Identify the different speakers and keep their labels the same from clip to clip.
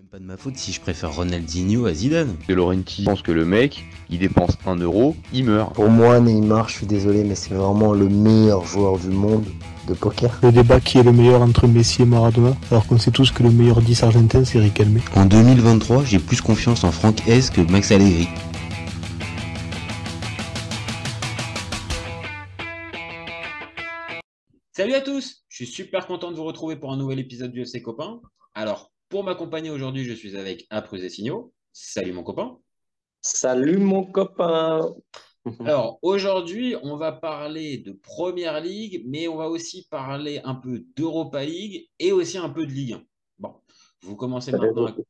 Speaker 1: Même pas de ma faute si je préfère Ronaldinho à Zidane.
Speaker 2: De Laurenti pense que le mec, il dépense 1 euro, il meurt.
Speaker 3: Pour moi, Neymar, je suis désolé, mais c'est vraiment le meilleur joueur du monde de poker.
Speaker 4: Le débat qui est le meilleur entre Messi et Maradona, alors qu'on sait tous que le meilleur 10 argentin c'est Riquelme.
Speaker 1: En 2023, j'ai plus confiance en Franck Hez que Max Allegri. Salut à tous, je suis super content de vous retrouver pour un nouvel épisode du FC Copain. Alors, pour m'accompagner aujourd'hui, je suis avec Apreux et Signaux. Salut mon copain.
Speaker 3: Salut mon copain.
Speaker 1: Alors, aujourd'hui, on va parler de Première Ligue, mais on va aussi parler un peu d'Europa League et aussi un peu de Ligue 1. Bon, vous commencez
Speaker 3: Ça fait
Speaker 1: maintenant à...
Speaker 3: beaucoup.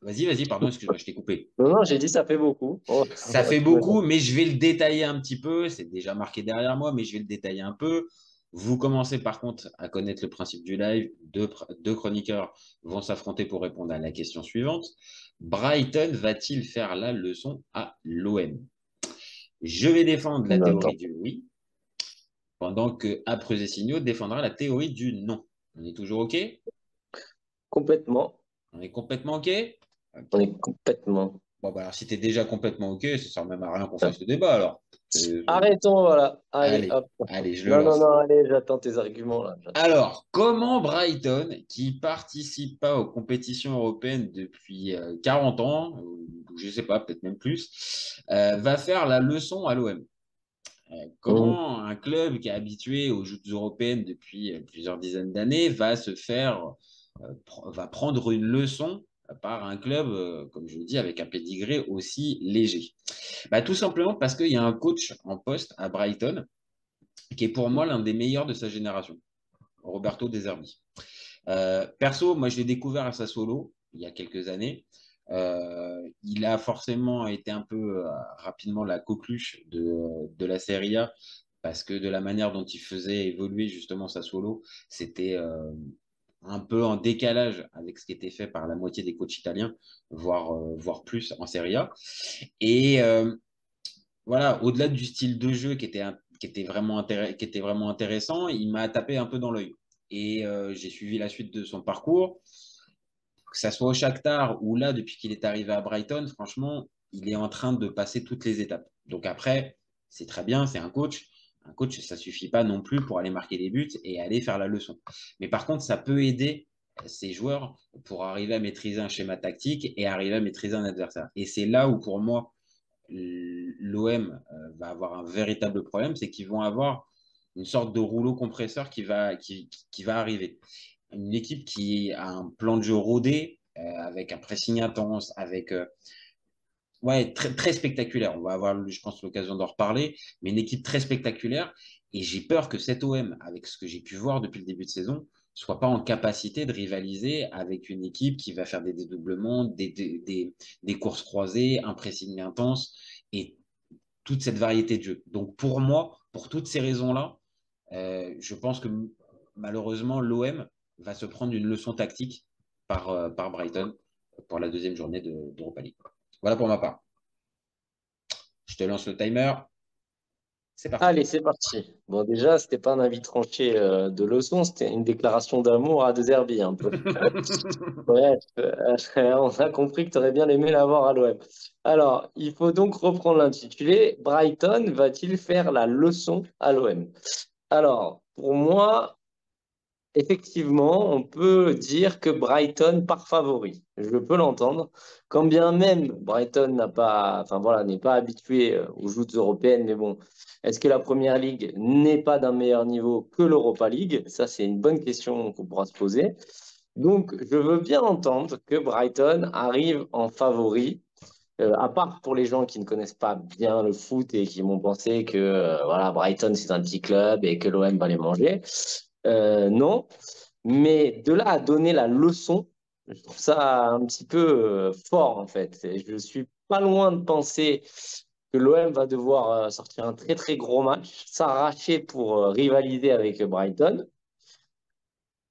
Speaker 1: Vas-y, pardon, excuse-moi, je t'ai coupé.
Speaker 3: Non, j'ai dit ça fait beaucoup. Oh,
Speaker 1: Ça fait beaucoup, mais je vais le détailler un petit peu. C'est déjà marqué derrière moi, mais je vais le détailler un peu. Vous commencez par contre à connaître le principe du live. Deux chroniqueurs vont s'affronter pour répondre à la question suivante. Brighton va-t-il faire la leçon à l'OM? Je vais défendre la
Speaker 3: D'accord.
Speaker 1: théorie du oui, pendant que Apreux et Signaux défendra la théorie du non. On est toujours OK?
Speaker 3: Complètement.
Speaker 1: On est complètement OK?
Speaker 3: On est complètement.
Speaker 1: Bon, bah alors, si tu es déjà complètement OK, ça sert même à rien qu'on fasse le débat alors.
Speaker 3: Arrêtons, voilà. Allez,
Speaker 1: Allez,
Speaker 3: hop.
Speaker 1: allez, je le
Speaker 3: Non, non,
Speaker 1: lance.
Speaker 3: non, allez, j'attends tes arguments là.
Speaker 1: Alors, comment Brighton, qui participe pas aux compétitions européennes depuis 40 ans, ou je sais pas, peut-être même plus, va faire la leçon à l'OM? Comment un club qui est habitué aux joutes européennes depuis plusieurs dizaines d'années va prendre une leçon par un club, comme je le dis, avec un pédigré aussi léger? Bah, tout simplement parce qu'il y a un coach en poste à Brighton qui est pour moi l'un des meilleurs de sa génération, Roberto De Zerbi. Perso, moi je l'ai découvert à Sassuolo il y a quelques années. Il a forcément été un peu rapidement la coqueluche de la Serie A parce que de la manière dont il faisait évoluer justement Sassuolo, c'était un peu en décalage avec ce qui était fait par la moitié des coachs italiens, voire plus en Serie A. Et voilà, au-delà du style de jeu qui était vraiment intéressant, il m'a tapé un peu dans l'œil. Et j'ai suivi la suite de son parcours, que ça soit au Shakhtar ou là, depuis qu'il est arrivé à Brighton, franchement, il est en train de passer toutes les étapes. Donc après, c'est très bien, c'est un coach. Un coach, ça suffit pas non plus pour aller marquer des buts et aller faire la leçon. Mais par contre, ça peut aider ces joueurs pour arriver à maîtriser un schéma tactique et arriver à maîtriser un adversaire. Et c'est là où, pour moi, l'OM va avoir un véritable problème, c'est qu'ils vont avoir une sorte de rouleau compresseur qui va arriver. Une équipe qui a un plan de jeu rodé, avec un pressing intense, avec ouais, très, très spectaculaire. On va avoir, je pense, l'occasion d'en reparler, mais une équipe très spectaculaire. Et j'ai peur que cet OM, avec ce que j'ai pu voir depuis le début de saison, soit pas en capacité de rivaliser avec une équipe qui va faire des dédoublements, des courses croisées, un pressing intense et toute cette variété de jeux. Donc pour moi, pour toutes ces raisons-là, je pense que malheureusement, l'OM va se prendre une leçon tactique par Brighton pour la deuxième journée d'Europa League. Voilà pour ma part. Je te lance le timer. C'est parti.
Speaker 3: Allez, c'est parti. Bon, déjà, c'était pas un avis tranché de leçon, c'était une déclaration d'amour à De Zerbi, un peu. Bref, on a compris que tu aurais bien aimé l'avoir à l'OM. Alors, il faut donc reprendre l'intitulé. Brighton va-t-il faire la leçon à l'OM? Alors, pour moi, effectivement, on peut dire que Brighton part favori. Je peux l'entendre. Quand bien même Brighton n'a pas, enfin voilà, n'est pas habitué aux joutes européennes, mais bon, est-ce que la Première Ligue n'est pas d'un meilleur niveau que l'Europa League? Ça, c'est une bonne question qu'on pourra se poser. Donc, je veux bien entendre que Brighton arrive en favori. À part pour les gens qui ne connaissent pas bien le foot et qui vont penser que voilà, Brighton c'est un petit club et que l'OM va les manger. Non, mais de là à donner la leçon, je trouve ça un petit peu fort en fait. Et je suis pas loin de penser que l'OM va devoir sortir un très très gros match, s'arracher pour rivaliser avec Brighton.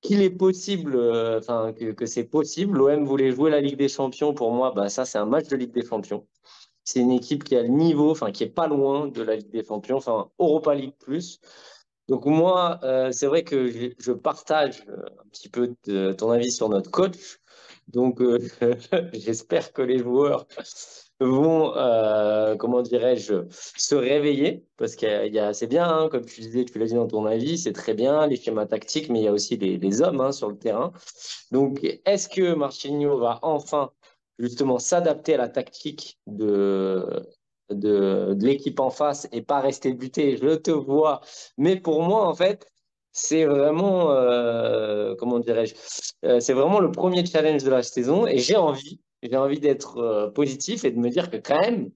Speaker 3: Qu'il est possible, enfin que c'est possible. L'OM voulait jouer la Ligue des Champions. Pour moi, bah, ça c'est un match de Ligue des Champions. C'est une équipe qui a le niveau, enfin qui est pas loin de la Ligue des Champions, enfin Europa League plus. Donc moi, c'est vrai que je partage un petit peu ton avis sur notre coach. Donc, j'espère que les joueurs vont, comment dirais-je, se réveiller. Parce c'est bien, hein, comme tu disais, tu l'as dit dans ton avis, c'est très bien, les schémas tactiques, mais il y a aussi les hommes hein, sur le terrain. Donc, est-ce que Marquinhos va enfin, justement, s'adapter à la tactique de l'équipe en face et pas rester buté? Je te vois. Mais pour moi, en fait, c'est vraiment, comment dirais-je, c'est vraiment le premier challenge de la saison et j'ai envie d'être positif et de me dire que quand même,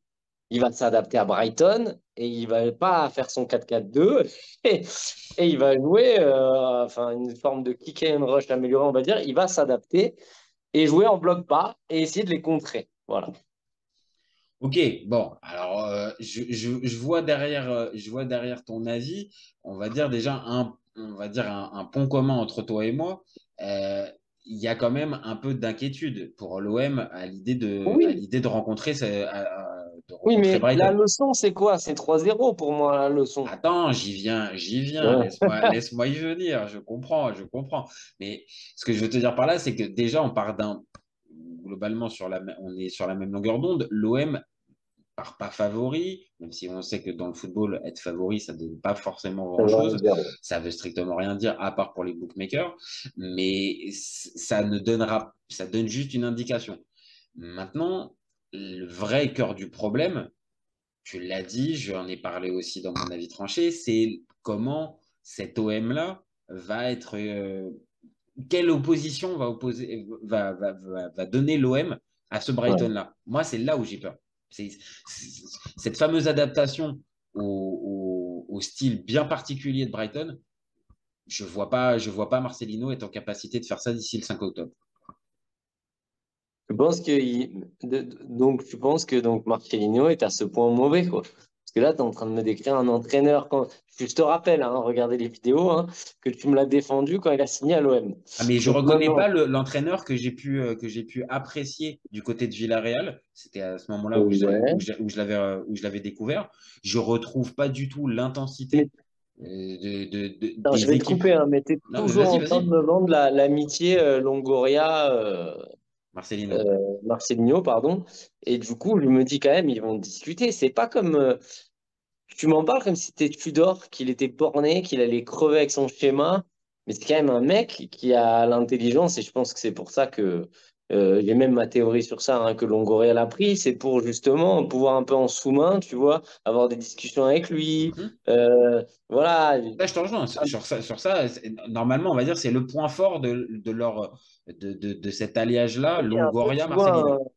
Speaker 3: il va s'adapter à Brighton et il va pas faire son 4-4-2 et, et il va jouer enfin, une forme de kick and rush amélioré, on va dire. Il va s'adapter et jouer en bloc bas et essayer de les contrer. Voilà.
Speaker 1: Ok, bon, alors je vois derrière ton avis, on va dire déjà on va dire un point commun entre toi et moi. Euh, il y a quand même un peu d'inquiétude pour l'OM à
Speaker 3: Oui,
Speaker 1: l'idée de rencontrer, de
Speaker 3: oui,
Speaker 1: rencontrer
Speaker 3: mais la
Speaker 1: Brighton.
Speaker 3: leçon, c'est quoi? C'est 3-0 pour moi, la leçon.
Speaker 1: Attends, j'y viens,
Speaker 3: Ouais.
Speaker 1: laisse-moi y venir, je comprends. Mais ce que je veux te dire par là, c'est que déjà, globalement, on est sur la même longueur d'onde. L'OM part pas favori, même si on sait que dans le football, être favori, ça ne donne pas forcément
Speaker 3: Ça veut rien
Speaker 1: grand-chose.
Speaker 3: dire.
Speaker 1: Ça veut strictement rien dire, à part pour les bookmakers. Mais ça donne juste une indication. Maintenant, le vrai cœur du problème, tu l'as dit, j'en ai parlé aussi dans mon avis tranché, c'est comment cet OM-là va être. Quelle opposition va donner l'OM à ce
Speaker 3: Ouais.
Speaker 1: Brighton-là? Moi, c'est là où j'ai peur. Cette fameuse adaptation au style bien particulier de Brighton, je vois pas Marcelino être en capacité de faire ça d'ici le 5 octobre.
Speaker 3: Je pense que donc tu penses que donc Marcelino est à ce point mauvais quoi. Parce que là, tu es en train de me décrire un entraîneur quand je te rappelle, hein, regardez les vidéos, hein, que tu me l'as défendu quand il a signé à l'OM.
Speaker 1: Ah, mais je
Speaker 3: Donc
Speaker 1: reconnais pas
Speaker 3: maintenant,
Speaker 1: l'entraîneur que j'ai pu apprécier du côté de Villarreal. C'était à ce moment-là
Speaker 3: ouais.
Speaker 1: où je l'avais découvert. Je retrouve pas du tout
Speaker 3: Mais
Speaker 1: l'intensité
Speaker 3: attends, je
Speaker 1: des
Speaker 3: vais te
Speaker 1: équipes.
Speaker 3: couper, hein, mais tu es
Speaker 1: Non, mais
Speaker 3: toujours
Speaker 1: vas-y,
Speaker 3: en train de
Speaker 1: vas-y,
Speaker 3: me vendre l'amitié Longoria
Speaker 1: Marcelino.
Speaker 3: Marcelinho, pardon. Et du coup, je me dis quand même, ils vont discuter. C'est pas comme tu m'en parles comme si c'était Tudor, qu'il était borné, qu'il allait crever avec son schéma. Mais c'est quand même un mec qui a l'intelligence, et je pense que c'est pour ça que j'ai même ma théorie sur ça, hein, que Longoria l'a pris. C'est pour justement pouvoir un peu en sous-main, tu vois, avoir des discussions avec lui.
Speaker 1: Mhm.
Speaker 3: Voilà.
Speaker 1: Là, je te rejoins sur ça. Normalement, on va dire c'est le point fort de cet alliage-là,
Speaker 3: Oui, un peu, tu vois,
Speaker 1: Longoria-Marcelino.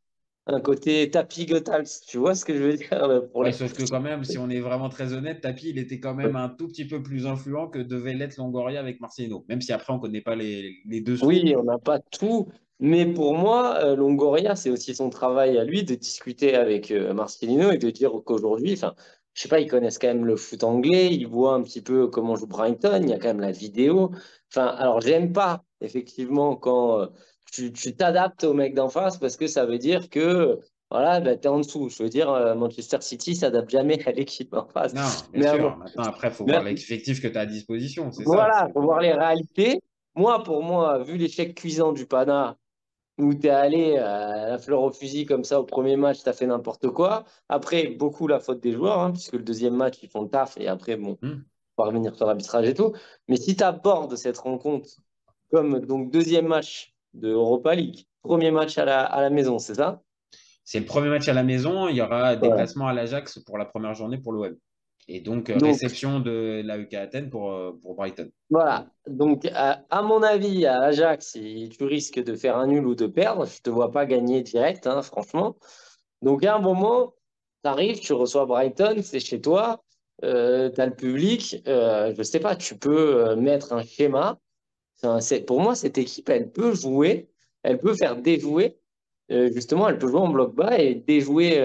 Speaker 3: un côté tapis Goethals, tu vois ce que je veux dire pour
Speaker 1: Ouais,
Speaker 3: les.
Speaker 1: sauf que quand même, si on est vraiment très honnête, Tapi, il était quand même un tout petit peu plus influent que devait l'être Longoria avec Marcelino. Même si après, on ne connaît pas les dessous.
Speaker 3: Oui, on n'a pas tout, mais pour moi, Longoria, c'est aussi son travail à lui de discuter avec Marcelino et de dire qu'aujourd'hui, enfin, je sais pas, ils connaissent quand même le foot anglais, ils voient un petit peu comment joue Brighton, il y a quand même la vidéo. Enfin, alors j'aime pas effectivement quand tu t'adaptes au mec d'en face parce que ça veut dire que voilà, bah, tu es en dessous. Je veux dire, Manchester City s'adapte jamais à l'équipe en face.
Speaker 1: Non, bien
Speaker 3: Mais,
Speaker 1: sûr. Maintenant, après, il faut
Speaker 3: mais
Speaker 1: voir l'effectif que tu as à disposition. C'est ça.
Speaker 3: voilà, faut voir les réalités. Moi, pour moi, vu l'échec cuisant du Pana, où tu es allé à la fleur au fusil comme ça au premier match, tu as fait n'importe quoi. Après, beaucoup la faute des joueurs, hein, puisque le deuxième match, ils font le taf et après, bon,
Speaker 1: Hmm.
Speaker 3: on va revenir sur l'arbitrage et tout. Mais si tu abordes cette rencontre comme donc deuxième match de Europa League, premier match à la maison, c'est ça?
Speaker 1: C'est le premier match à la maison. Il y aura
Speaker 3: Voilà.
Speaker 1: déplacement à l'Ajax pour la première journée pour l'OM. Et donc,
Speaker 3: Donc,
Speaker 1: réception de l'AEK Athènes pour Brighton.
Speaker 3: voilà. Donc, à mon avis, à Ajax, tu risques de faire un nul ou de perdre. Je te vois pas gagner direct, hein, franchement. Donc, à un moment, tu arrives, tu reçois Brighton, c'est chez toi, tu as le public. Je sais pas, tu peux mettre un schéma. Pour moi, cette équipe, elle peut jouer, elle peut faire déjouer. Justement, elle peut jouer en bloc bas et déjouer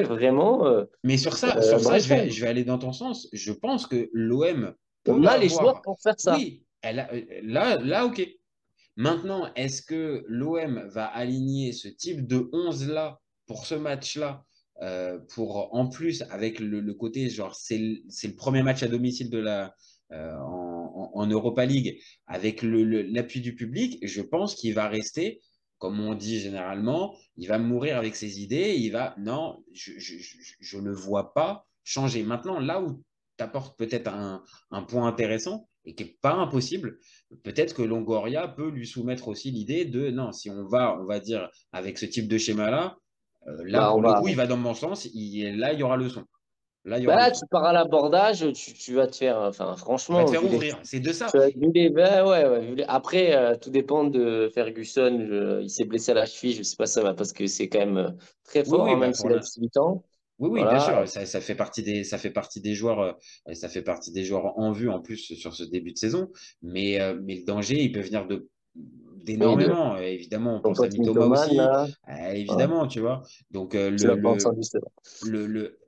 Speaker 3: vraiment
Speaker 1: Mais sur ça,
Speaker 3: Brighton.
Speaker 1: je vais aller dans ton sens. Je pense que l'OM
Speaker 3: On
Speaker 1: peut
Speaker 3: a les joueurs
Speaker 1: avoir.
Speaker 3: pour faire ça.
Speaker 1: Oui, ok. Maintenant, est-ce que l'OM va aligner ce type de 11-là pour ce match-là pour en plus avec le côté genre c'est le premier match à domicile en Europa League avec l'appui du public, je pense qu'il va rester comme on dit généralement, il va mourir avec ses idées. Il va, non, je ne le vois pas changer. Maintenant, là où tu apportes peut-être un point intéressant et qui n'est pas impossible, peut-être que Longoria peut lui soumettre aussi l'idée de non, si on va dire, avec ce type de schéma-là, là,
Speaker 3: Bah,
Speaker 1: pour
Speaker 3: on
Speaker 1: le
Speaker 3: va.
Speaker 1: coup, il va dans mon sens. Là, il y aura le son. Là, il y
Speaker 3: Bah
Speaker 1: aura le
Speaker 3: là,
Speaker 1: son.
Speaker 3: tu pars à l'abordage, tu vas te faire. Enfin,
Speaker 1: Il va te
Speaker 3: franchement,
Speaker 1: faire ouvrir. C'est de ça.
Speaker 3: vu les- bah ouais, ouais, après, tout dépend de Ferguson. Il s'est blessé à la cheville, je sais pas ça va parce que c'est quand même très
Speaker 1: Oui,
Speaker 3: fort,
Speaker 1: oui,
Speaker 3: hein,
Speaker 1: bah
Speaker 3: même
Speaker 1: pour
Speaker 3: s'il a
Speaker 1: l'in-
Speaker 3: 18 ans.
Speaker 1: Oui, oui, bien
Speaker 3: Voilà.
Speaker 1: sûr, ça fait partie ça fait partie des joueurs, ça fait partie des joueurs en vue en plus sur ce début de saison. Mais le danger, il peut venir
Speaker 3: Oui, de
Speaker 1: d'énormément. Évidemment, on
Speaker 3: ton
Speaker 1: pense à
Speaker 3: pote
Speaker 1: Mitoma
Speaker 3: mythomane,
Speaker 1: aussi,
Speaker 3: là. Ouais,
Speaker 1: évidemment, tu vois. Donc,
Speaker 3: tu l'as pas entendu, c'est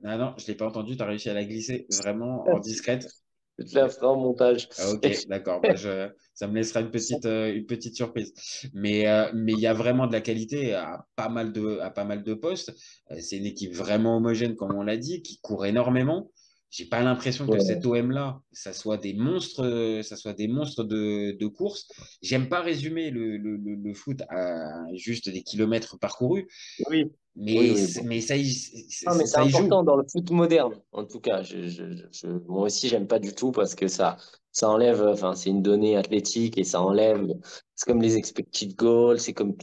Speaker 1: ah non, je ne l'ai pas entendu, tu as réussi à la glisser vraiment en discrète.
Speaker 3: Je te la ferai en montage.
Speaker 1: Ah, ok, d'accord. Bah, ça me laissera une petite surprise. Mais il y a vraiment de la qualité à pas mal de postes. C'est une équipe vraiment homogène, comme on l'a dit, qui court énormément. J'ai pas l'impression que
Speaker 3: Ouais.
Speaker 1: cet OM-là, ça soit des monstres de course. J'aime pas résumer le foot à juste des kilomètres parcourus,
Speaker 3: Oui, oui, oui. Bon.
Speaker 1: mais
Speaker 3: Non, mais c'est
Speaker 1: ça y joue.
Speaker 3: important dans le foot moderne, en tout cas. Moi aussi, j'aime pas du tout parce que ça enlève, enfin, c'est une donnée athlétique et ça enlève, c'est comme les expected goals, c'est comme,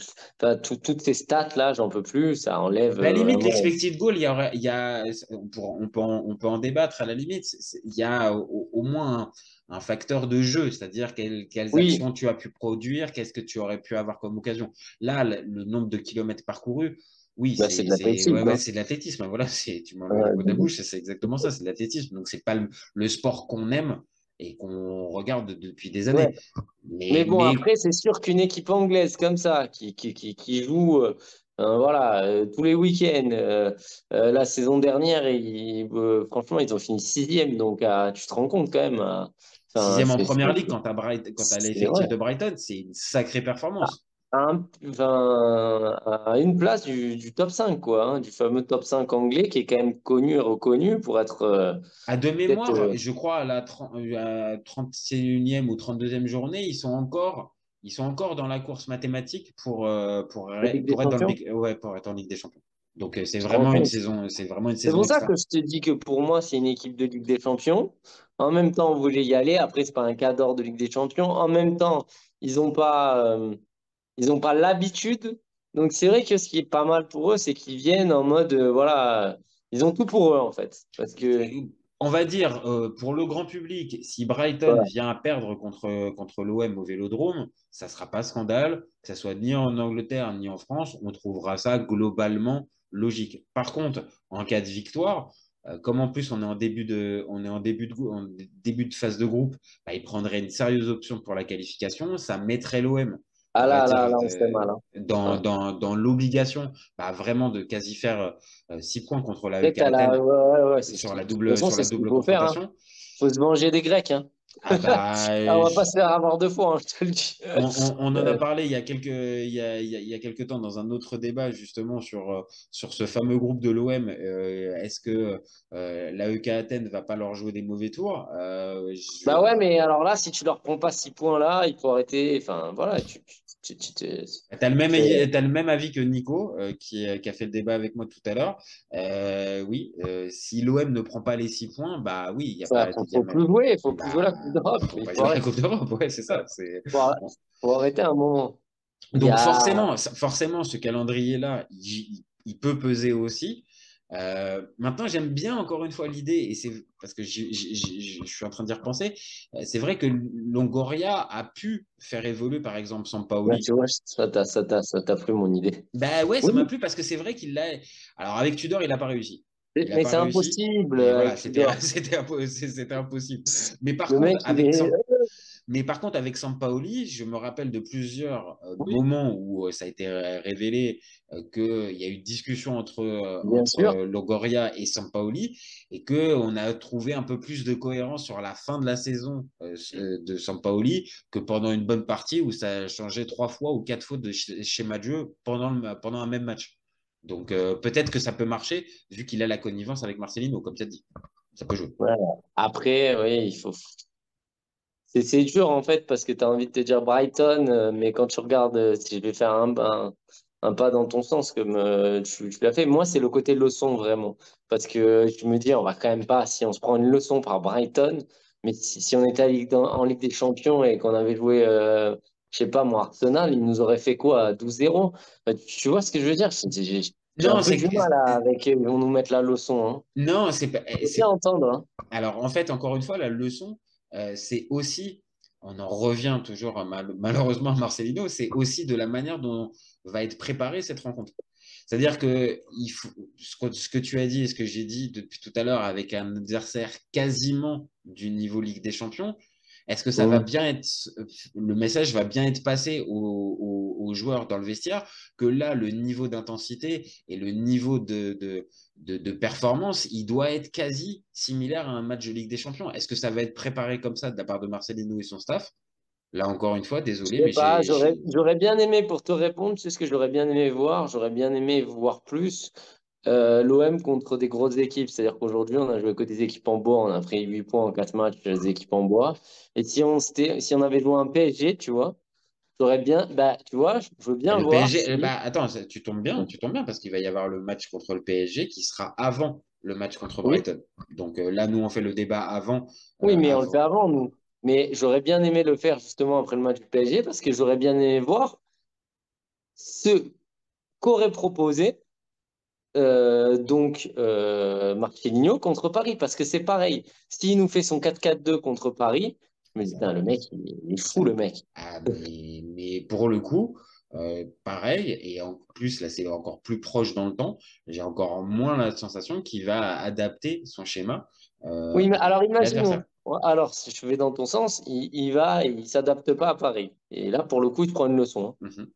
Speaker 3: enfin, toutes ces stats-là, j'en peux plus, ça enlève
Speaker 1: À la limite,
Speaker 3: vraiment.
Speaker 1: l'expected goal, il y a, on peut en débattre à la limite. Il y a au moins un facteur de jeu, c'est-à-dire quelles
Speaker 3: Oui,
Speaker 1: actions tu as pu produire, qu'est-ce que tu aurais pu avoir comme occasion. Là, le nombre de kilomètres parcourus, oui,
Speaker 3: bah, c'est de l'athlétisme,
Speaker 1: ouais,
Speaker 3: hein.
Speaker 1: c'est de l'athlétisme. Voilà, tu m'enlèves les
Speaker 3: Ouais,
Speaker 1: mots de la bouche, c'est exactement ça, c'est de l'athlétisme. Donc, c'est pas le sport qu'on aime et qu'on regarde depuis des
Speaker 3: ouais.
Speaker 1: années.
Speaker 3: Mais bon,
Speaker 1: Mais
Speaker 3: après, c'est sûr qu'une équipe anglaise comme ça, qui joue voilà, tous les week-ends, la saison dernière, franchement, ils ont fini sixième, donc tu te rends compte quand même. Enfin,
Speaker 1: sixième en première ligue, quand tu as
Speaker 3: ouais,
Speaker 1: l'effectif de Brighton, c'est une sacrée performance.
Speaker 3: à une place du top 5 quoi, hein, du fameux top 5 anglais qui est quand même connu et reconnu pour être
Speaker 1: De
Speaker 3: peut-être.
Speaker 1: mémoire, je crois à la 31e ou 32e journée, ils sont encore dans la course mathématique
Speaker 3: De Ligue des
Speaker 1: pour être dans
Speaker 3: Champions.
Speaker 1: ouais, pour être en Ligue des Champions. Donc
Speaker 3: Tu te rends compte?
Speaker 1: c'est vraiment une
Speaker 3: C'est
Speaker 1: saison
Speaker 3: pour ça
Speaker 1: extra.
Speaker 3: que je te dis que pour moi, c'est une équipe de Ligue des Champions. En même temps, on voulait y aller. Après, c'est pas un cas d'or de Ligue des Champions. En même temps, ils ont pas l'habitude. Donc, c'est vrai que ce qui est pas mal pour eux, c'est qu'ils viennent en mode, voilà, ils ont tout pour eux, en fait. Parce que,
Speaker 1: On va dire, pour le grand public, si Brighton
Speaker 3: voilà,
Speaker 1: vient à perdre contre l'OM au Vélodrome, ça ne sera pas scandale, que ce soit ni en Angleterre ni en France, on trouvera ça globalement logique. Par contre, en cas de victoire, comme en plus on est en début de phase de groupe, bah, il prendrait une sérieuse option pour la qualification, ça mettrait l'OM,
Speaker 3: ah
Speaker 1: on va dire,
Speaker 3: là, on se fait mal, hein. Ouais.
Speaker 1: dans l'obligation bah, vraiment de quasi faire 6 points contre la EK
Speaker 3: Peut-être
Speaker 1: Athènes
Speaker 3: ouais, ouais, c'est ce qui, de toute façon,
Speaker 1: sur
Speaker 3: c'est
Speaker 1: la
Speaker 3: ce qu'il
Speaker 1: double
Speaker 3: faut faire, hein.
Speaker 1: confrontation.
Speaker 3: Faut se venger des Grecs, hein.
Speaker 1: Ah bah,
Speaker 3: Ah, on va pas se faire avoir deux fois, hein, je te le dis.
Speaker 1: on en a
Speaker 3: Euh,
Speaker 1: parlé il y a quelques temps dans un autre débat justement sur ce fameux groupe de l'OM. Est-ce que la EK Athènes va pas leur jouer des mauvais tours
Speaker 3: Bah ouais, mais alors là, si tu leur prends pas 6 points là, il faut arrêter. Enfin, voilà, c'est-
Speaker 1: T'as le même avis que Nico, qui a fait le débat avec moi tout à l'heure. Oui, si l'OM ne prend pas les 6 points, bah oui, il y a
Speaker 3: ça,
Speaker 1: pas, il y a même,
Speaker 3: faut plus jouer
Speaker 1: bah,
Speaker 3: la Coupe d'Europe.
Speaker 1: faut
Speaker 3: Il
Speaker 1: pas
Speaker 3: faut
Speaker 1: jouer la
Speaker 3: arrêter.
Speaker 1: Coupe d'Europe. Ouais, c'est ça.
Speaker 3: Faut arrêter un moment. Il y
Speaker 1: Donc
Speaker 3: a,
Speaker 1: forcément, ce calendrier-là, il peut peser aussi. Maintenant, j'aime bien encore une fois l'idée, et c'est parce que je suis en train d'y repenser. C'est vrai que Longoria a pu faire évoluer, par exemple,
Speaker 3: là,
Speaker 1: Sampaoli.
Speaker 3: tu vois, ça t'a plu mon idée.
Speaker 1: Ben ouais, ça
Speaker 3: Oui,
Speaker 1: m'a plu parce que c'est vrai qu'il l'a. Alors avec Tudor, il n'a pas réussi. Il n'a
Speaker 3: mais
Speaker 1: pas
Speaker 3: c'est
Speaker 1: réussi.
Speaker 3: impossible
Speaker 1: Et voilà,
Speaker 3: avec Tudor.
Speaker 1: c'était impossible. Mais par
Speaker 3: Le
Speaker 1: contre,
Speaker 3: mec, il est.
Speaker 1: mais par contre, avec Sampaoli, je me rappelle de plusieurs
Speaker 3: Oui,
Speaker 1: moments où ça a été révélé qu'il y a eu discussion
Speaker 3: bien sûr.
Speaker 1: Longoria et Sampaoli et qu'on a trouvé un peu plus de cohérence sur la fin de la saison de Sampaoli que pendant une bonne partie où ça a changé 3 fois ou 4 fois de schéma de jeu pendant un même match. Donc peut-être que ça peut marcher vu qu'il a la connivence avec Marcelino, comme tu as dit. Ça peut jouer.
Speaker 3: Voilà. Après, oui, c'est dur en fait parce que tu as envie de te dire Brighton, mais quand tu regardes, si je vais faire un pas dans ton sens comme tu l'as fait, moi c'est le côté leçon vraiment. Parce que je me dis, on va quand même pas, si on se prend une leçon par Brighton, mais si on était en Ligue des Champions et qu'on avait joué, je sais pas moi, Arsenal, il nous aurait fait quoi, 12-0? Tu vois ce que je veux dire? J'ai un
Speaker 1: Non,
Speaker 3: peu du mal avec, on nous mettre la leçon. Hein.
Speaker 1: non, c'est pas.
Speaker 3: Faut bien entendre. Hein.
Speaker 1: Alors, en fait, encore une fois, la leçon, c'est aussi, on en revient toujours malheureusement à Marcelino, c'est aussi de la manière dont va être préparée cette rencontre. C'est-à-dire que ce que tu as dit et ce que j'ai dit depuis tout à l'heure avec un adversaire quasiment du niveau Ligue des Champions, est-ce que ça va
Speaker 3: Mm.
Speaker 1: bien être, le message va bien être passé aux joueurs dans le vestiaire que là, le niveau d'intensité et le niveau de performance, il doit être quasi similaire à un match de Ligue des Champions. Est-ce que ça va être préparé comme ça de la part de Marcelino et son staff? Là, encore une fois,
Speaker 3: Je
Speaker 1: désolé,
Speaker 3: sais
Speaker 1: mais
Speaker 3: pas, j'aurais bien aimé pour te répondre, tu sais ce que j'aurais bien aimé voir, j'aurais bien aimé voir plus l'OM contre des grosses équipes. C'est-à-dire qu'aujourd'hui, on a joué que des équipes en bois, on a pris 8 points en 4 matchs, des équipes en bois. Et si on avait joué un PSG, tu vois, j'aurais bien, bah, tu vois, je veux bien
Speaker 1: le
Speaker 3: voir
Speaker 1: PSG,
Speaker 3: si.
Speaker 1: bah, attends, tu tombes bien parce qu'il va y avoir le match contre le PSG qui sera avant le match contre
Speaker 3: Oui,
Speaker 1: Brighton. Donc là, nous, on fait le débat avant.
Speaker 3: oui, mais on le fait
Speaker 1: Avant.
Speaker 3: avant, nous. Mais j'aurais bien aimé le faire justement après le match du PSG parce que j'aurais bien aimé voir ce qu'aurait proposé Marcelinho contre Paris, parce que c'est pareil. S'il nous fait son 4-4-2 contre Paris, je me dis, putain, le mec, il est fou, le mec.
Speaker 1: Ah, mais pour le coup, pareil, et en plus, là, c'est encore plus proche dans le temps, j'ai encore moins la sensation qu'il va adapter son schéma
Speaker 3: Oui, mais alors
Speaker 1: à l'adversaire.
Speaker 3: imaginons. Alors, si je vais dans ton sens, il s'adapte pas à Paris. Et là, pour le coup, il prend une leçon. Hein.
Speaker 1: Mhm.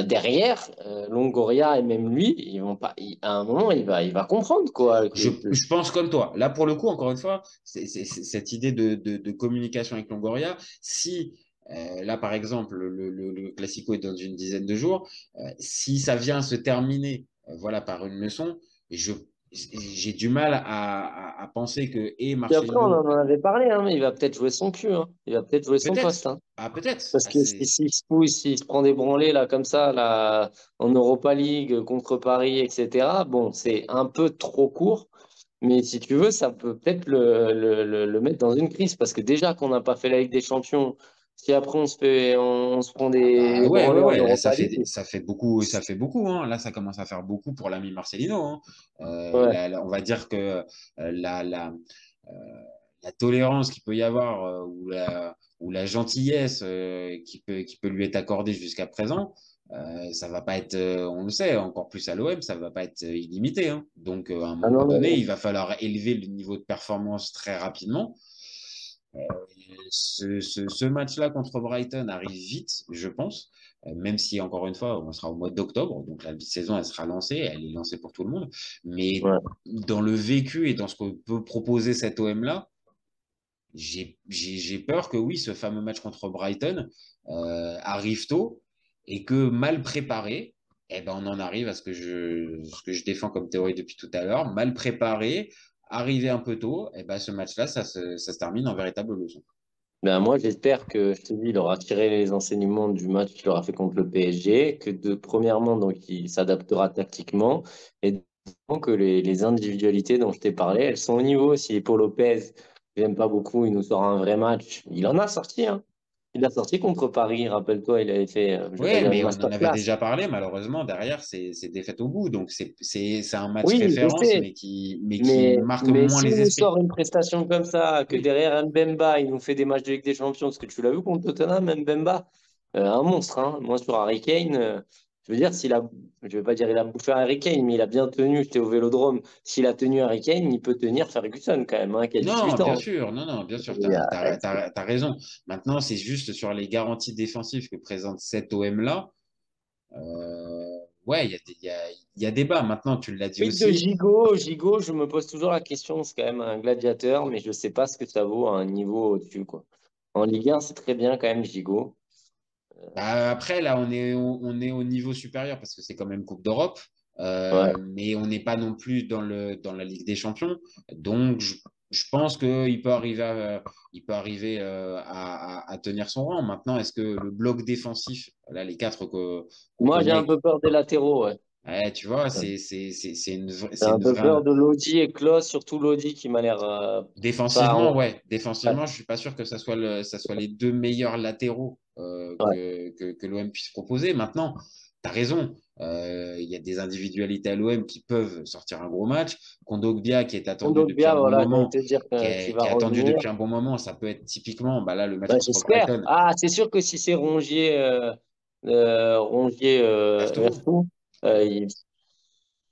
Speaker 3: Derrière, Longoria et même lui, ils vont pas, à un moment, il va comprendre, quoi.
Speaker 1: Je pense comme toi. Là, pour le coup, encore une fois, c'est cette idée de communication avec Longoria. Si, là, par exemple, le Classico est dans une dizaine de jours, si ça vient se terminer voilà, par une leçon, je, j'ai du mal à penser que et
Speaker 3: Et après, on
Speaker 1: Marcelino,
Speaker 3: en avait parlé, hein, mais il va peut-être jouer son cul. Hein. Il va peut-être jouer son poste.
Speaker 1: peut-être,
Speaker 3: Hein.
Speaker 1: ah, peut-être,
Speaker 3: Parce
Speaker 1: ah,
Speaker 3: que
Speaker 1: c'est
Speaker 3: s'il se prend des branlées là, comme ça, là, en Europa League, contre Paris, etc., bon, c'est un peu trop court. Mais si tu veux, ça peut peut-être le mettre dans une crise. Parce que déjà qu'on n'a pas fait la Ligue des Champions, si après on se prend
Speaker 1: ah bah
Speaker 3: des
Speaker 1: ouais, ouais,
Speaker 3: branlées en
Speaker 1: ouais, là
Speaker 3: Europa League,
Speaker 1: ça fait beaucoup, hein. Là, ça commence à faire beaucoup pour l'ami Marcelino, hein.
Speaker 3: ouais.
Speaker 1: On va dire que euh, la tolérance qu'il peut y avoir ou la gentillesse qui peut lui être accordée jusqu'à présent, ça va pas être, on le sait, encore plus à l'OM, ça va pas être illimité, hein. Donc, à un
Speaker 3: Ah
Speaker 1: moment
Speaker 3: non, non,
Speaker 1: donné,
Speaker 3: non.
Speaker 1: il va falloir élever le niveau de performance très rapidement. Euh, ce match-là contre Brighton arrive vite, je pense, même si, encore une fois, on sera au mois d'octobre, donc la saison, elle sera lancée, elle est lancée pour tout le monde. Mais
Speaker 3: Ouais.
Speaker 1: dans le vécu et dans ce que peut proposer cet OM-là, j'ai peur que oui, ce fameux match contre Brighton arrive tôt et que mal préparé, eh ben on en arrive à ce que je défends comme théorie depuis tout à l'heure, mal préparé, arrivé un peu tôt, eh ben ce match-là, ça se termine en véritable leçon.
Speaker 3: Ben, moi, j'espère que, je te dis, il aura tiré les enseignements du match qu'il aura fait contre le PSG, que premièrement, donc, il s'adaptera tactiquement, et deuxièmement, que les individualités dont je t'ai parlé, elles sont au niveau. Si Paul Lopez, j'aime pas beaucoup, il nous sort un vrai match. Il en a sorti, hein. Il a sorti contre Paris, rappelle-toi, il avait fait, je vais pas
Speaker 1: Oui,
Speaker 3: dire une
Speaker 1: mais on en avait
Speaker 3: masterclass.
Speaker 1: déjà parlé, malheureusement, derrière, c'est défaite au bout. Donc, c'est un match
Speaker 3: Oui, je
Speaker 1: référence,
Speaker 3: sais.
Speaker 1: mais qui marque
Speaker 3: Mais
Speaker 1: moins
Speaker 3: s'il
Speaker 1: les
Speaker 3: nous
Speaker 1: esprits.
Speaker 3: sort une prestation comme ça, que
Speaker 1: Oui.
Speaker 3: derrière Mbemba, il nous fait des matchs de Ligue des Champions, parce que tu l'as vu contre Tottenham, Mbemba, un monstre. Hein. Moi, sur Harry Kane, je veux dire, je vais pas dire il a bouffé Harry Kane, mais il a bien tenu, j'étais au Vélodrome, s'il a tenu Harry Kane, il peut tenir Ferguson quand même, hein, qui a
Speaker 1: Non,
Speaker 3: 18
Speaker 1: bien
Speaker 3: ans.
Speaker 1: sûr, non, non, bien sûr,
Speaker 3: Et,
Speaker 1: t'as raison. Maintenant, c'est juste sur les garanties défensives que présente cet OM-là. Ouais, il y a débat. Maintenant, tu l'as dit
Speaker 3: quid de
Speaker 1: aussi.
Speaker 3: Gigot, je me pose toujours la question, c'est quand même un gladiateur, mais je sais pas ce que ça vaut à un niveau au-dessus, quoi. En Ligue 1, c'est très bien quand même, Gigot.
Speaker 1: Bah, après, là, on est au niveau supérieur parce que c'est quand même Coupe d'Europe.
Speaker 3: Ouais.
Speaker 1: Mais on n'est pas non plus dans dans la Ligue des Champions. Donc, je pense qu'il peut arriver à tenir son rang. Maintenant, est-ce que le bloc défensif, là, les quatre qu'on
Speaker 3: Moi, j'ai un
Speaker 1: connaît,
Speaker 3: peu peur des latéraux, ouais.
Speaker 1: ouais, tu vois,
Speaker 3: Ouais. J'ai
Speaker 1: c'est
Speaker 3: un
Speaker 1: une
Speaker 3: peu
Speaker 1: vraie.
Speaker 3: peur de Lodi et Klose, surtout Lodi qui m'a l'air pas.
Speaker 1: Défensivement, ouais.
Speaker 3: Ouais,
Speaker 1: Défensivement, je suis pas sûr que ça soit les deux meilleurs latéraux
Speaker 3: ouais.
Speaker 1: que l'OM puisse proposer. Maintenant, tu as raison. Il y a des individualités à l'OM qui peuvent sortir un gros match. Kondogbia, qui est attendu depuis un
Speaker 3: Kondogbia,
Speaker 1: bon
Speaker 3: voilà, j'allais
Speaker 1: moment,
Speaker 3: te dire qu'il va
Speaker 1: qui est attendu
Speaker 3: revenir.
Speaker 1: depuis un bon moment, ça peut être typiquement bah là, le match
Speaker 3: Bah,
Speaker 1: contre
Speaker 3: j'espère.
Speaker 1: Brighton.
Speaker 3: Ah, c'est sûr que si c'est Rongier
Speaker 1: Vertonghen,
Speaker 3: Vertou, euh,
Speaker 1: oui,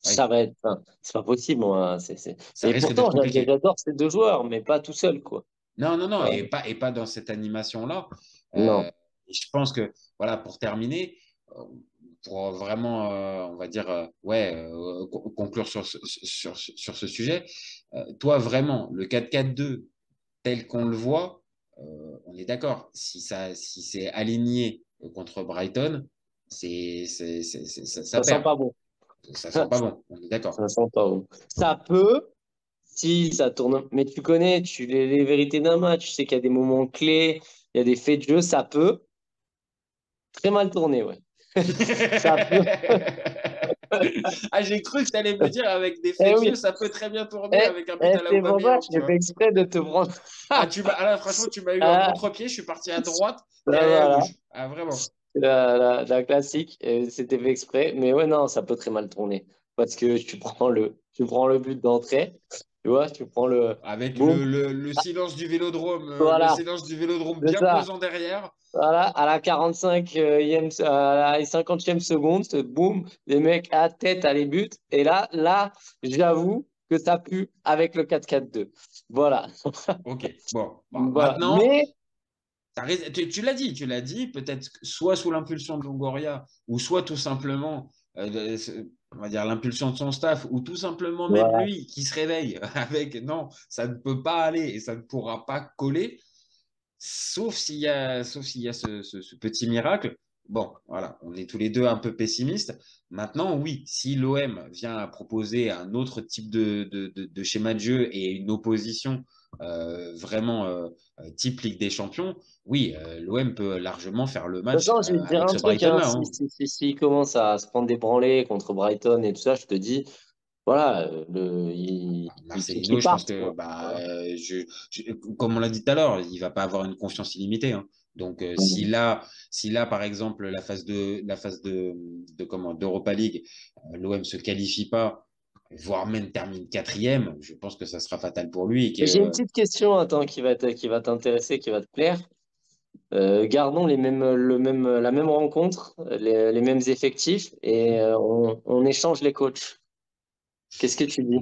Speaker 3: ça va être. Enfin, c'est pas possible, moi.
Speaker 1: ça
Speaker 3: Et
Speaker 1: risque d'être
Speaker 3: pourtant,
Speaker 1: compliqué.
Speaker 3: j'adore ces deux joueurs, mais pas tout seul, quoi.
Speaker 1: Non, non, non,
Speaker 3: Ouais.
Speaker 1: et pas dans cette animation-là.
Speaker 3: Non.
Speaker 1: Et je pense que, voilà, pour terminer, euh, pour vraiment, on va dire, ouais, conclure sur ce sujet, toi, vraiment, le 4-4-2 tel qu'on le voit, on est d'accord. Si c'est aligné contre Brighton, ça
Speaker 3: Ça sent
Speaker 1: perd.
Speaker 3: pas bon.
Speaker 1: Ça sent pas bon, on est d'accord.
Speaker 3: Ça sent pas bon. Ça peut, si ça tourne. Mais tu connais les vérités d'un match. Tu sais qu'il y a des moments clés, il y a des faits de jeu. Ça peut très mal tourner, ouais. Ça peut.
Speaker 1: Ah, j'ai cru que tu allais me dire avec des
Speaker 3: Eh
Speaker 1: faits de jeu,
Speaker 3: oui.
Speaker 1: ça peut très bien tourner avec un but à la
Speaker 3: C'est pour ça que
Speaker 1: Aubameyang, tu
Speaker 3: j'ai fait
Speaker 1: vois.
Speaker 3: exprès de te prendre.
Speaker 1: Ah, là, franchement, tu m'as eu un
Speaker 3: Ah,
Speaker 1: contre-pied, je suis parti à droite, t'es allé à
Speaker 3: voilà.
Speaker 1: gauche. Ah, vraiment.
Speaker 3: La classique, c'était fait exprès. Mais ouais, non, ça peut très mal tourner. Parce que tu prends le but d'entrée, tu vois, tu prends le
Speaker 1: Avec
Speaker 3: boum.
Speaker 1: le silence du Vélodrome,
Speaker 3: Voilà, c'est
Speaker 1: bien
Speaker 3: ça.
Speaker 1: pesant derrière.
Speaker 3: Voilà, à la 45e, à la 50e seconde, boum, les mecs à tête à les buts. Et là, j'avoue que ça pue avec le 4-4-2. Voilà.
Speaker 1: Ok, bon, bon,
Speaker 3: Voilà.
Speaker 1: maintenant,
Speaker 3: Mais,
Speaker 1: tu l'as dit, peut-être soit sous l'impulsion de Longoria, ou soit tout simplement, on va dire, l'impulsion de son staff, ou tout simplement même
Speaker 3: voilà.
Speaker 1: lui qui se réveille avec non, ça ne peut pas aller et ça ne pourra pas coller, sauf s'il y a ce petit miracle. Bon, voilà, on est tous les deux un peu pessimistes. Maintenant, oui, si l'OM vient à proposer un autre type de schéma de jeu et une opposition vraiment type Ligue des Champions, oui, l'OM peut largement faire le
Speaker 3: De toute
Speaker 1: match
Speaker 3: façon, je vais te dire
Speaker 1: avec
Speaker 3: un
Speaker 1: ce
Speaker 3: truc, hein.
Speaker 1: Brighton-là, hein.
Speaker 3: S'il commence à se prendre des branlées contre Brighton et tout ça, je te dis, voilà,
Speaker 1: Marcelino,
Speaker 3: qu'il
Speaker 1: je pense
Speaker 3: parte,
Speaker 1: que,
Speaker 3: quoi.
Speaker 1: bah,
Speaker 3: Voilà.
Speaker 1: comme on l'a dit tout à l'heure, il va pas avoir une confiance illimitée, hein. Donc, s'il a, par exemple, comment, d'Europa League, l'OM se qualifie pas, voire même termine quatrième, je pense que ça sera fatal pour lui et
Speaker 3: J'ai une
Speaker 1: que,
Speaker 3: petite question, attends, qui va t'intéresser, qui va te plaire. Gardons la même rencontre, les mêmes effectifs et on échange les coachs. Qu'est-ce que tu dis?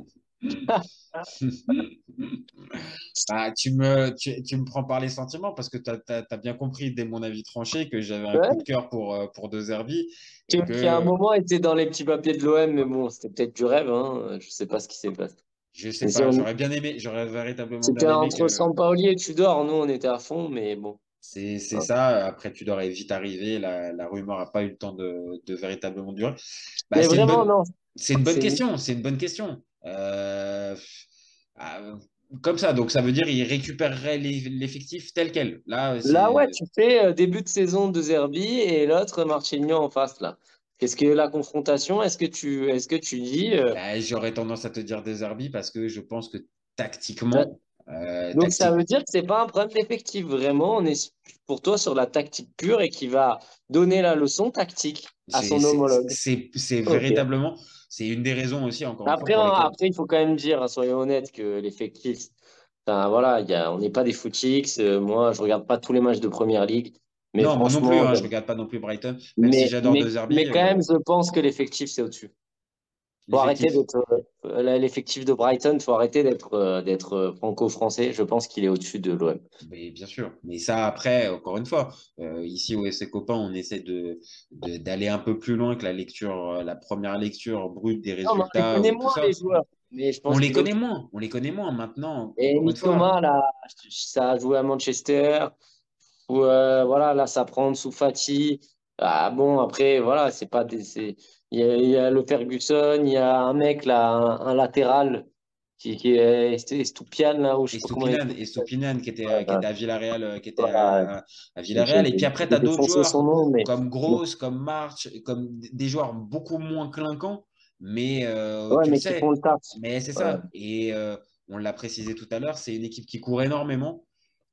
Speaker 1: bah, tu me prends par les sentiments parce que tu as bien compris dès mon avis tranché que j'avais un coup de
Speaker 3: Ouais.
Speaker 1: cœur pour De Zerbi et
Speaker 3: Qui à un
Speaker 1: que
Speaker 3: moment était dans les petits papiers de l'OM, mais bon, c'était peut-être du rêve, hein. Je sais pas ce qui s'est passé.
Speaker 1: je sais
Speaker 3: Mais
Speaker 1: pas, j'aurais véritablement bien
Speaker 3: c'était
Speaker 1: aimé
Speaker 3: entre
Speaker 1: que
Speaker 3: Sampaoli et Tudor, nous on était à fond, mais bon.
Speaker 1: c'est
Speaker 3: Hein.
Speaker 1: ça. Après, tu dois vite arriver. La rumeur n'a pas eu le temps de véritablement durer. Bah,
Speaker 3: Mais vraiment, non.
Speaker 1: c'est une bonne
Speaker 3: C'est une-
Speaker 1: question. C'est une bonne question. Ah, comme ça, donc ça veut dire il récupérerait l'effectif tel quel. Là,
Speaker 3: Là, ouais,
Speaker 1: c'est
Speaker 3: tu fais début de saison de Zerbi et l'autre Marchinho en face, là. Qu'est-ce que la confrontation? Est-ce que tu dis.
Speaker 1: bah, j'aurais tendance à te dire des Zerbi parce que je pense que
Speaker 3: Ça-
Speaker 1: tactiquement,
Speaker 3: Donc ça veut dire que c'est pas un problème d'effectif. Vraiment, on est pour toi sur la tactique pure et qui va donner la leçon tactique à son homologue.
Speaker 1: c'est
Speaker 3: Ok.
Speaker 1: véritablement, c'est une des raisons aussi, encore une fois,
Speaker 3: Après,
Speaker 1: pour lesquelles.
Speaker 3: il faut quand même dire, hein, soyons honnêtes, que l'effectif, enfin, voilà, on n'est pas des footix. Moi, je regarde pas tous les matchs de Première Ligue, mais
Speaker 1: Non, moi non plus,
Speaker 3: franchement,
Speaker 1: hein, je regarde pas non plus Brighton, même si j'adore De
Speaker 3: mais
Speaker 1: Zerbi,
Speaker 3: quand même, je pense que l'effectif, c'est au-dessus. Faut arrêter
Speaker 1: l'effectif.
Speaker 3: l'effectif de Brighton, faut arrêter d'être franco-français. Je pense qu'il est au-dessus de l'OM.
Speaker 1: Mais bien sûr. Mais ça, après, encore une fois, ici au FC Copain, on essaie d'aller un peu plus loin que la première lecture brute des
Speaker 3: Non, mais on les
Speaker 1: résultats
Speaker 3: connaît
Speaker 1: ou tout
Speaker 3: moins, les
Speaker 1: ça.
Speaker 3: joueurs. Mais je pense qu'il est au-dessus.
Speaker 1: On les connaît moins maintenant,
Speaker 3: Et
Speaker 1: encore une fois.
Speaker 3: Mitoma, là, ça a joué à Manchester. Ou, voilà, là, ça prend sous Fati. Ah, bon, après, voilà, c'est pas des. Il y a le Ferguson, il y a un mec, là, un latéral. qui est Estupiñán, là, ou je sais pas comment il est.
Speaker 1: Estupiñán qui était
Speaker 3: Voilà.
Speaker 1: à Villarreal,
Speaker 3: Voilà.
Speaker 1: à Villarreal. Et puis après, tu as
Speaker 3: J'ai
Speaker 1: d'autres
Speaker 3: défoncé son
Speaker 1: joueurs
Speaker 3: nom, mais
Speaker 1: comme Gross, comme March, comme des joueurs beaucoup moins clinquants, mais
Speaker 3: ouais,
Speaker 1: tu le
Speaker 3: mais qui font
Speaker 1: sais.
Speaker 3: le taf.
Speaker 1: Mais c'est
Speaker 3: Voilà.
Speaker 1: ça. Et on l'a précisé tout à l'heure, c'est une équipe qui court énormément.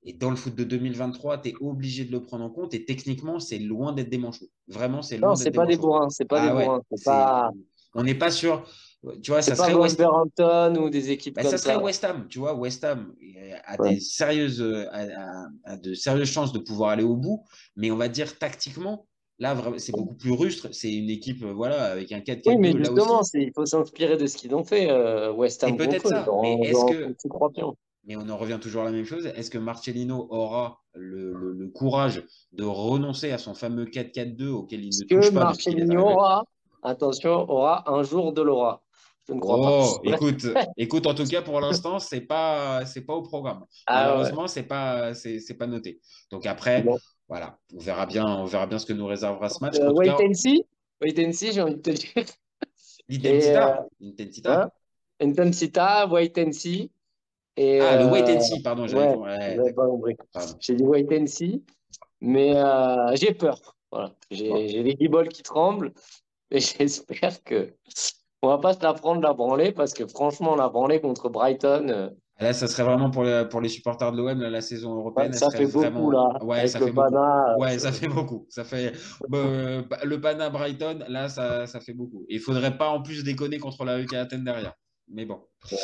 Speaker 1: Et dans le foot de 2023, tu es obligé de le prendre en compte. Et techniquement, c'est loin d'être des manchots. Vraiment, c'est
Speaker 3: Non,
Speaker 1: loin d'être
Speaker 3: c'est
Speaker 1: des
Speaker 3: pas des
Speaker 1: manchots.
Speaker 3: bourrins, c'est pas des
Speaker 1: Ah ouais,
Speaker 3: bourrins, c'est pas,
Speaker 1: on n'est pas sûr. Tu vois,
Speaker 3: c'est
Speaker 1: ça
Speaker 3: pas
Speaker 1: serait West.
Speaker 3: Wolverhampton ou des équipes
Speaker 1: Ben, ça
Speaker 3: comme
Speaker 1: serait
Speaker 3: ça.
Speaker 1: West Ham, tu vois. West Ham a
Speaker 3: Ouais.
Speaker 1: des sérieuses, a de sérieuses chances de pouvoir aller au bout, mais on va dire tactiquement, là, c'est beaucoup plus rustre. C'est une équipe, voilà, avec un
Speaker 3: Oui, mais
Speaker 1: 4-4-2 là
Speaker 3: justement,
Speaker 1: aussi.
Speaker 3: il faut s'inspirer de ce qu'ils ont fait, West
Speaker 1: C'est
Speaker 3: Ham
Speaker 1: peut-être
Speaker 3: contre eux,
Speaker 1: ça, mais est-ce
Speaker 3: dans
Speaker 1: que,
Speaker 3: Petit Trois Pions.
Speaker 1: mais on en revient toujours à la même chose, est-ce que Marcelino aura le courage de renoncer à son fameux 4-4-2 auquel il ne
Speaker 3: Est-ce que
Speaker 1: touche pas depuis qu'il est
Speaker 3: Marcelinho
Speaker 1: arrivé?
Speaker 3: aura un jour de l'aura? Je ne crois pas.
Speaker 1: Oh, écoute, en tout cas, pour l'instant, c'est pas au programme.
Speaker 3: Ah ouais.
Speaker 1: Malheureusement, c'est pas noté. Donc après,
Speaker 3: Bon.
Speaker 1: voilà, on verra bien ce que nous réservera ce match. En tout
Speaker 3: Wait
Speaker 1: cas,
Speaker 3: and see. Wait and see, j'ai envie de te dire. Et
Speaker 1: l'intensità.
Speaker 3: hein, Intensita, wait and see. Et
Speaker 1: Ah, le wait and see, pardon, j'avais
Speaker 3: ouais,
Speaker 1: compris. Ouais,
Speaker 3: j'avais pas
Speaker 1: d'accord,
Speaker 3: compris.
Speaker 1: pardon.
Speaker 3: J'ai dit wait and see, mais j'ai peur. Voilà.
Speaker 1: Bon.
Speaker 3: J'ai les guibolles qui tremblent et j'espère que on va pas se la prendre la branlée parce que franchement, la branlée contre Brighton,
Speaker 1: Là, ça serait vraiment pour les supporters de l'OM, la saison européenne, elle
Speaker 3: ça
Speaker 1: serait
Speaker 3: fait beaucoup
Speaker 1: vraiment.
Speaker 3: là,
Speaker 1: Ouais,
Speaker 3: avec
Speaker 1: ça
Speaker 3: le
Speaker 1: fait beaucoup.
Speaker 3: Pana.
Speaker 1: Ouais, ça fait beaucoup. Ça fait le Pana Brighton, là, ça fait beaucoup. Il faudrait pas en plus déconner contre la UK Athènes derrière. Mais bon.
Speaker 3: Ouais.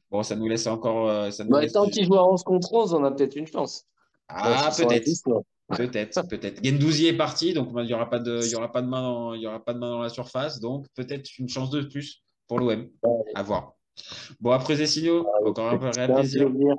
Speaker 1: Bon, ça nous laisse encore. Ça nous
Speaker 3: Bah,
Speaker 1: laisse
Speaker 3: tant qu'ils jouent à 11 contre 11, on a peut-être une chance. Bon,
Speaker 1: Ah,
Speaker 3: s'ils sont à
Speaker 1: peut-être.
Speaker 3: 10, non.
Speaker 1: Peut-être. Gendouzi est parti, donc il n'y aura pas de, il y aura pas de main il y aura pas de main dans la surface. Donc peut-être une chance de plus pour l'OM. À voir. Bon, après Zessigno, encore un peu réel
Speaker 3: C'était un
Speaker 1: plaisir.
Speaker 3: plaisir.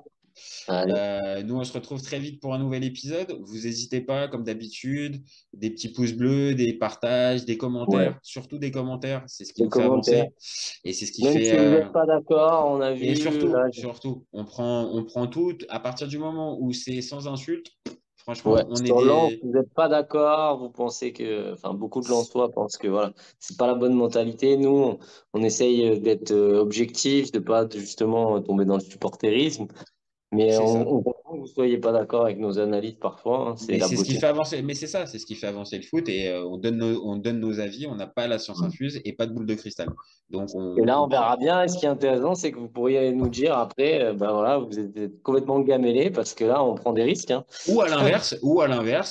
Speaker 3: Allez.
Speaker 1: Nous, on se retrouve très vite pour un nouvel épisode. Vous n'hésitez pas, comme d'habitude, des petits pouces bleus, des partages, des
Speaker 3: Ouais,
Speaker 1: commentaires, surtout des commentaires. C'est ce qui
Speaker 3: les
Speaker 1: nous fait
Speaker 3: commentaires.
Speaker 1: avancer. Et c'est ce qui
Speaker 3: Même
Speaker 1: fait.
Speaker 3: si vous n'êtes pas d'accord, on a
Speaker 1: Et
Speaker 3: vu. Là,
Speaker 1: surtout, on prend tout. À partir du moment où c'est sans insulte,
Speaker 3: ouais,
Speaker 1: franchement, on est
Speaker 3: sur Lens,
Speaker 1: des.
Speaker 3: vous n'êtes pas d'accord, vous pensez que. Enfin, beaucoup de Lensois pensent que voilà, c'est pas la bonne mentalité. Nous, on essaye d'être objectif, de pas justement tomber dans le supporterisme. Mais
Speaker 1: C'est ça.
Speaker 3: on comprend que vous ne soyez pas d'accord avec nos analyses parfois, hein, c'est
Speaker 1: Mais
Speaker 3: la
Speaker 1: c'est ce qui
Speaker 3: beauté.
Speaker 1: fait avancer. Mais c'est ça, c'est ce qui fait avancer le foot. Et on donne nos avis. On n'a pas la science infuse et pas de boule de cristal. Donc,
Speaker 3: Et là,
Speaker 1: on
Speaker 3: on
Speaker 1: prend.
Speaker 3: verra bien. Et ce qui est intéressant, c'est que vous pourriez nous dire après, ben voilà, vous êtes complètement gamellé parce que là, on prend des risques, hein.
Speaker 1: Ou à l'inverse,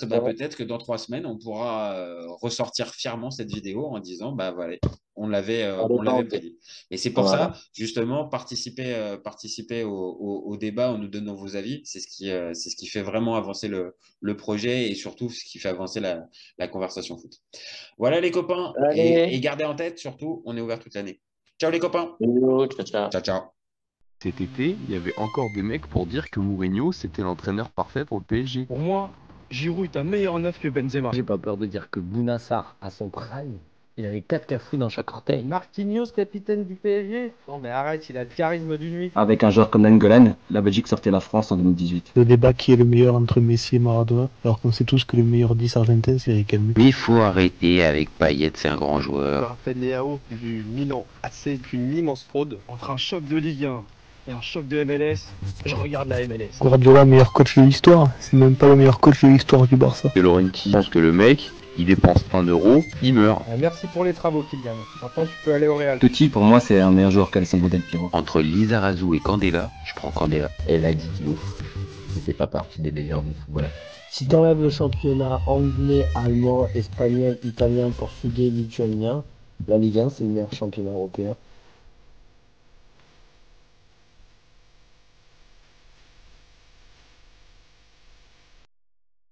Speaker 1: bah,
Speaker 3: Ouais.
Speaker 1: peut-être que dans 3 semaines, on pourra ressortir fièrement cette vidéo en disant, bah voilà,
Speaker 3: Allez,
Speaker 1: on l'avait
Speaker 3: tente.
Speaker 1: prédit. Et c'est pour
Speaker 3: Voilà.
Speaker 1: ça, justement, participer au débat en nous donnant vos avis. C'est ce qui fait vraiment avancer le projet et surtout ce qui fait avancer la conversation foot. Voilà les copains. Et
Speaker 3: Allez,
Speaker 1: gardez en tête, surtout, on est ouvert toute l'année. Ciao les copains.
Speaker 3: bisous, ciao, ciao.
Speaker 1: Ciao, ciao.
Speaker 2: Cet été, il y avait encore des mecs pour dire que Mourinho, c'était l'entraîneur parfait pour le PSG.
Speaker 5: Pour moi, Giroud est un meilleur neuf que Benzema.
Speaker 6: J'ai pas peur de dire que Bounassar, à son prime, il avait 4 cafous dans chaque orteil.
Speaker 5: Marquinhos, capitaine du PSG. Non mais arrête, il a le charisme du nuit.
Speaker 7: Avec un joueur comme Nainggolan, la Belgique sortait la France en 2018.
Speaker 4: Le débat qui est le meilleur entre Messi et Maradona, alors qu'on sait tous que le meilleur 10 argentin c'est Riquelme.
Speaker 2: Mais il faut arrêter avec Payet, c'est un grand joueur.
Speaker 5: Raphaël Leao du Milan, c'est une immense fraude. Entre un choc de Ligue 1 et un choc de MLS, je regarde la MLS.
Speaker 4: Guardiola, meilleur coach de l'histoire, c'est même pas le meilleur coach de l'histoire du Barça.
Speaker 2: De Laurenti pense que le mec, il dépense 1€, il meurt.
Speaker 5: Merci pour les travaux, Kylian. Maintenant, tu peux aller au Real.
Speaker 7: Totti, pour moi, c'est un meilleur joueur qu'Alessandro Del Piero.
Speaker 2: Entre Lizarazu et Candela, je prends Candela.
Speaker 6: Elle a dit qu'il ouf. C'était pas partie des meilleurs du football.
Speaker 8: Si t'enlèves le championnat anglais, allemand, espagnol, italien, portugais, lituanien, la Ligue 1 c'est le meilleur championnat européen.